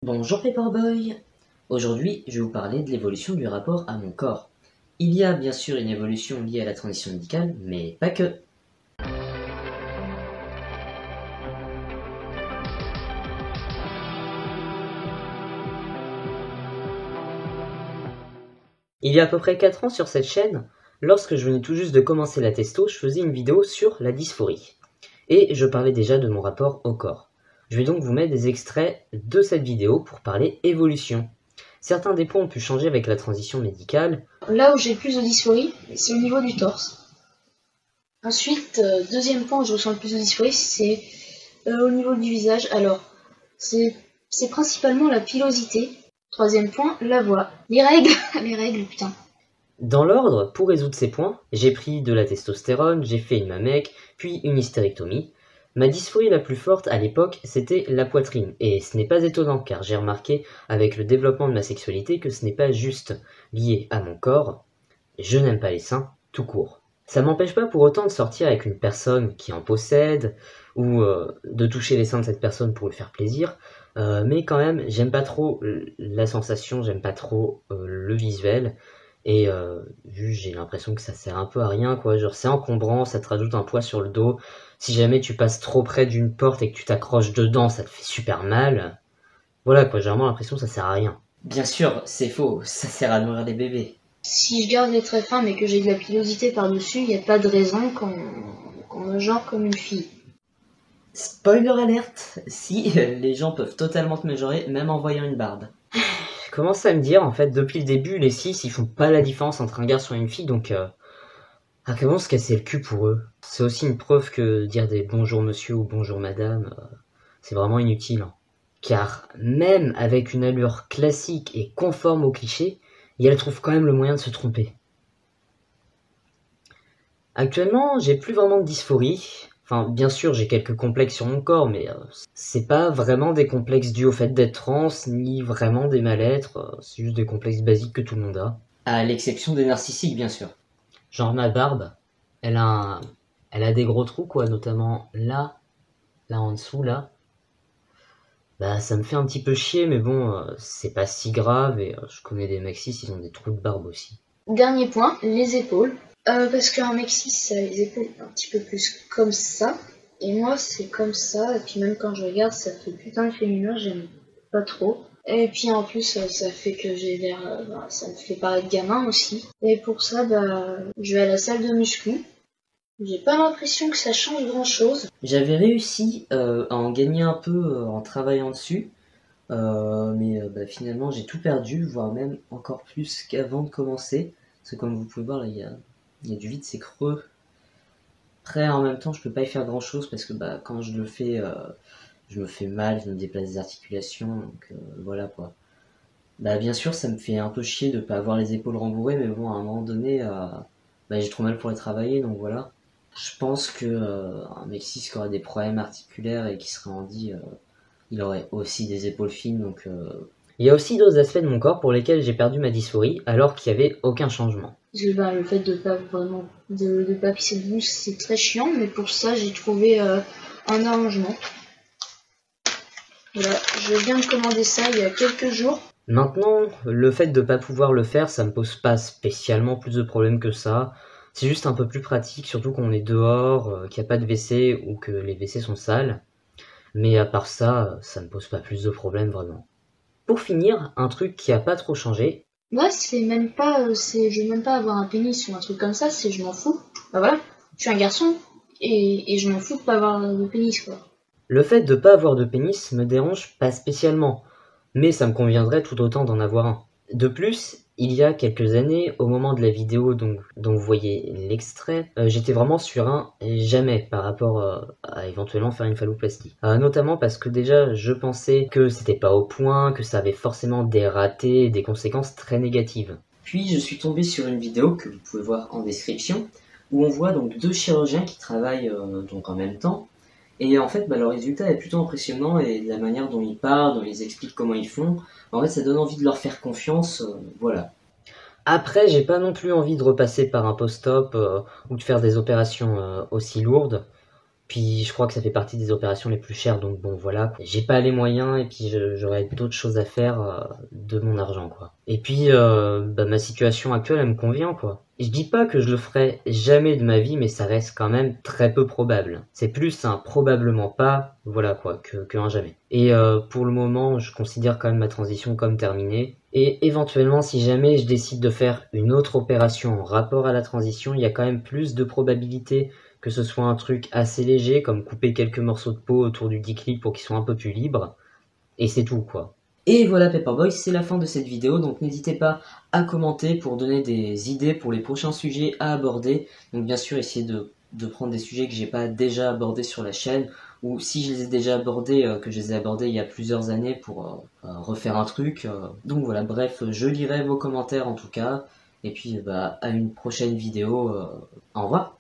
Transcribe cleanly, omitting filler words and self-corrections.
Bonjour Paperboy. Aujourd'hui, je vais vous parler de l'évolution du rapport à mon corps. Il y a bien sûr une évolution liée à la transition médicale, mais pas que. Il y a à peu près 4 ans sur cette chaîne, lorsque je venais tout juste de commencer la testo, je faisais une vidéo sur la dysphorie. Et je parlais déjà de mon rapport au corps. Je vais donc vous mettre des extraits de cette vidéo pour parler évolution. Certains des points ont pu changer avec la transition médicale. Là où j'ai plus de dysphorie, c'est au niveau du torse. Ensuite, deuxième point où je ressens le plus de dysphorie, c'est au niveau du visage. Alors, c'est principalement la pilosité. Troisième point, la voix. Les règles, les règles, putain. Dans l'ordre, pour résoudre ces points, j'ai pris de la testostérone, j'ai fait une mamec, puis une hystérectomie. Ma dysphorie la plus forte à l'époque, c'était la poitrine, et ce n'est pas étonnant car j'ai remarqué avec le développement de ma sexualité que ce n'est pas juste lié à mon corps. Je n'aime pas les seins, tout court. Ça m'empêche pas pour autant de sortir avec une personne qui en possède, ou de toucher les seins de cette personne pour lui faire plaisir, mais quand même, j'aime pas trop la sensation, j'aime pas trop le visuel. Et j'ai l'impression que ça sert un peu à rien, quoi. Genre, c'est encombrant, ça te rajoute un poids sur le dos. Si jamais tu passes trop près d'une porte et que tu t'accroches dedans, ça te fait super mal. Voilà, quoi, j'ai vraiment l'impression que ça sert à rien. Bien sûr, c'est faux, ça sert à nourrir des bébés. Si je garde les traits fins mais que j'ai de la pilosité par-dessus, il n'y a pas de raison qu'on me genre comme une fille. Spoiler alerte, si, les gens peuvent totalement te mesurer, même en voyant une barbe. Je commence à me dire, en fait, depuis le début, les cis, ils font pas la différence entre un garçon et une fille, donc à comment se casser le cul pour eux. C'est aussi une preuve que dire des bonjour monsieur ou bonjour madame, c'est vraiment inutile. Hein. Car même avec une allure classique et conforme au cliché, elle trouve quand même le moyen de se tromper. Actuellement, j'ai plus vraiment de dysphorie. Enfin, bien sûr, j'ai quelques complexes sur mon corps, mais c'est pas vraiment des complexes dus au fait d'être trans, ni vraiment des mal-être, c'est juste des complexes basiques que tout le monde a. À l'exception des narcissiques, bien sûr. Genre ma barbe, elle a des gros trous, quoi, notamment là en dessous, là. Bah, ça me fait un petit peu chier, mais bon, c'est pas si grave, et je connais des mecs cis, ils ont des trous de barbe aussi. Dernier point, les épaules. Parce qu'un mec cis, ça a les épaules un petit peu plus comme ça. Et moi, c'est comme ça. Et puis même quand je regarde, ça fait putain de féminin, j'aime pas trop. Et puis en plus, ça fait que j'ai l'air... ça me fait paraître gamin aussi. Et pour ça, je vais à la salle de muscu. J'ai pas l'impression que ça change grand chose. J'avais réussi à en gagner un peu en travaillant dessus. Mais finalement, j'ai tout perdu, voire même encore plus qu'avant de commencer. Parce que comme vous pouvez voir, là, il y a du vide, c'est creux. Après, en même temps, je peux pas y faire grand chose parce que quand je le fais, je me fais mal, je me déplace des articulations, donc voilà quoi. Bien sûr, ça me fait un peu chier de pas avoir les épaules rembourrées, mais bon, à un moment donné, j'ai trop mal pour les travailler, donc voilà. Je pense que un mec cis qui aurait des problèmes articulaires et qui serait handi, il aurait aussi des épaules fines, donc... Il y a aussi d'autres aspects de mon corps pour lesquels j'ai perdu ma dysphorie, alors qu'il n'y avait aucun changement. Le fait de pas vraiment de pas pisser de bouche, c'est très chiant, mais pour ça j'ai trouvé un arrangement. Voilà, je viens de commander ça il y a quelques jours. Maintenant, le fait de pas pouvoir le faire, ça me pose pas spécialement plus de problèmes que ça. C'est juste un peu plus pratique, surtout qu'on est dehors, qu'il n'y a pas de WC ou que les WC sont sales. Mais à part ça, ça me pose pas plus de problèmes vraiment. Pour finir, un truc qui a pas trop changé. Moi, c'est même pas, je veux même pas avoir un pénis ou un truc comme ça, c'est je m'en fous. Bah voilà, je suis un garçon et je m'en fous de pas avoir de pénis quoi. Le fait de pas avoir de pénis me dérange pas spécialement, mais ça me conviendrait tout autant d'en avoir un. De plus, il y a quelques années, au moment de la vidéo dont vous voyez l'extrait, j'étais vraiment sur un jamais par rapport à éventuellement faire une phalloplastie. Notamment parce que déjà, je pensais que c'était pas au point, que ça avait forcément des ratés et des conséquences très négatives. Puis je suis tombé sur une vidéo que vous pouvez voir en description, où on voit donc 2 chirurgiens qui travaillent donc en même temps. Et en fait, le résultat est plutôt impressionnant et la manière dont ils parlent, dont ils expliquent comment ils font, en fait, ça donne envie de leur faire confiance, voilà. Après, j'ai pas non plus envie de repasser par un post-op ou de faire des opérations aussi lourdes. Puis je crois que ça fait partie des opérations les plus chères, donc bon voilà. J'ai pas les moyens et puis j'aurais d'autres choses à faire de mon argent quoi. Et puis ma situation actuelle elle me convient quoi. Je dis pas que je le ferai jamais de ma vie, mais ça reste quand même très peu probable. C'est plus un probablement pas, voilà quoi, que un jamais. Et pour le moment, je considère quand même ma transition comme terminée. Et éventuellement, si jamais je décide de faire une autre opération en rapport à la transition, il y a quand même plus de probabilité que ce soit un truc assez léger, comme couper quelques morceaux de peau autour du dick pour qu'ils soient un peu plus libres. Et c'est tout quoi. Et voilà Paperboy, c'est la fin de cette vidéo, donc n'hésitez pas à commenter pour donner des idées pour les prochains sujets à aborder. Donc bien sûr, essayez de prendre des sujets que j'ai pas déjà abordés sur la chaîne, ou si je les ai déjà abordés, que je les ai abordés il y a plusieurs années pour refaire un truc. Donc voilà, bref, je lirai vos commentaires en tout cas, et puis à une prochaine vidéo. Au revoir.